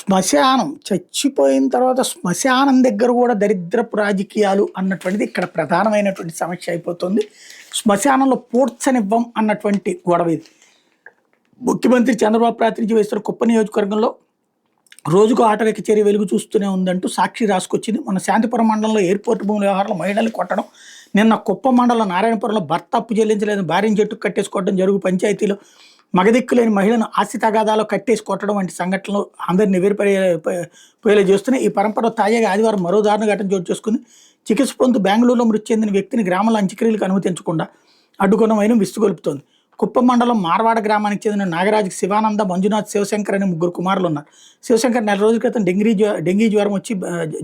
శ్మశానం చచ్చిపోయిన తర్వాత శ్మశానం దగ్గర కూడా దరిద్రపు రాజకీయాలు అన్నటువంటిది ఇక్కడ ప్రధానమైనటువంటి సమస్య అయిపోతుంది. శ్మశానంలో పూడ్చనివ్వం అన్నటువంటి గొడవ ఇది. ముఖ్యమంత్రి చంద్రబాబు ప్రాతినిధ్యం వహిస్తున్న కుప్ప నియోజకవర్గంలో రోజుకు ఆటవిక చర్య వెలుగు చూస్తూనే ఉందంటూ సాక్షి రాసుకొచ్చింది. మన శాంతిపురం మండలంలో ఎయిర్పోర్ట్ భూముల వ్యవహారంలో మహిళలు కొట్టడం, నిన్న కుప్ప మండలం నారాయణపురంలో భర్త అప్పు చెల్లించలేదు భార్యను చెట్టుకు కట్టేసుకోవడం, జరుగు పంచాయతీలో మగదిక్కులేని మహిళను ఆస్తి తగాదాలో కట్టేసి కొట్టడం వంటి సంఘటనలు అందరినీ పోయేలా చేస్తున్నాయి. ఈ పరంపరలో తాజాగా ఆదివారం మరో దారుణ ఘటన చోటు చేసుకుంది. చికిత్స పొందుతూ బెంగళూరులో మృతి చెందిన వ్యక్తిని గ్రామంలో అంత్యక్రియలకు అనుమతించకుండా అడ్డుకున్న వైనం విస్తుగొలుపుతోంది. కుప్పం మండలం మార్వాడ గ్రామానికి చెందిన నాగరాజుకి శివానంద, మంజునాథ్, శివశంకర్ అనే 3 కుమారులు ఉన్నారు. శివశంకర్ నెల రోజుల క్రితం డెంగీ జ్వరం వచ్చి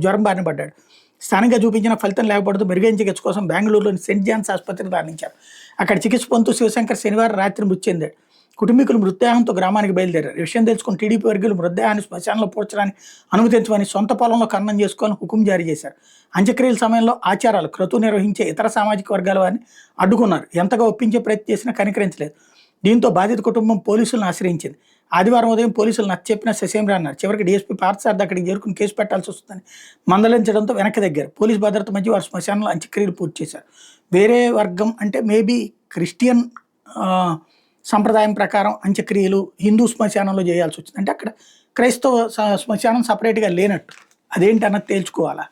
జ్వరం బారిన పడ్డాడు. స్థానికంగా చూపించిన ఫలితం లేకపోవడంతో మెరుగైన చికిత్స కోసం బెంగళూరులోని సెయింట్ జాన్స్ ఆసుపత్రికి తరలించారు. అక్కడ చికిత్స పొందుతూ శివశంకర్ శనివారం రాత్రి మృతి చెందాడు. కుటుంబీకులు మృతదేహంతో గ్రామానికి బయలుదేరారు. ఈ విషయం తెలుసుకుని టీడీపీ వర్గీయులు మృతదేహాన్ని శ్మశానంలో పూడ్చడానికి అనుమతించమని సొంత పొలంలో ఖననం చేసుకోవాలని హుకుం జారీ చేశారు. అంత్యక్రియల సమయంలో ఆచారాలు, క్రతువు నిర్వహించే ఇతర సామాజిక వర్గాల వారిని అడ్డుకున్నారు. ఎంతగా ఒప్పించే ప్రయత్నం చేసినా కనికరించలేదు. దీంతో బాధిత కుటుంబం పోలీసులను ఆశ్రయించింది. ఆదివారం ఉదయం పోలీసులు నచ్చచెప్పినా ససేమిరా అన్నారు. చివరికి డీఎస్పీ పార్థసారథి అక్కడికి చేరుకుని కేసు పెట్టాల్సి వస్తుందని మందలించడంతో వెనక్కి దగ్గర పోలీసు భద్రత మధ్య వారు శ్మశానంలో అంత్యక్రియలు పూర్తి చేశారు. వేరే వర్గం అంటే మేబీ క్రిస్టియన్ సంప్రదాయం ప్రకారం అంత్యక్రియలు హిందూ శ్మశానంలో చేయాల్సి వచ్చింది. అంటే అక్కడ క్రైస్తవ శ్మశానం సపరేట్గా లేనట్టు. అదేంటి అన్నది తేల్చుకోవాలా.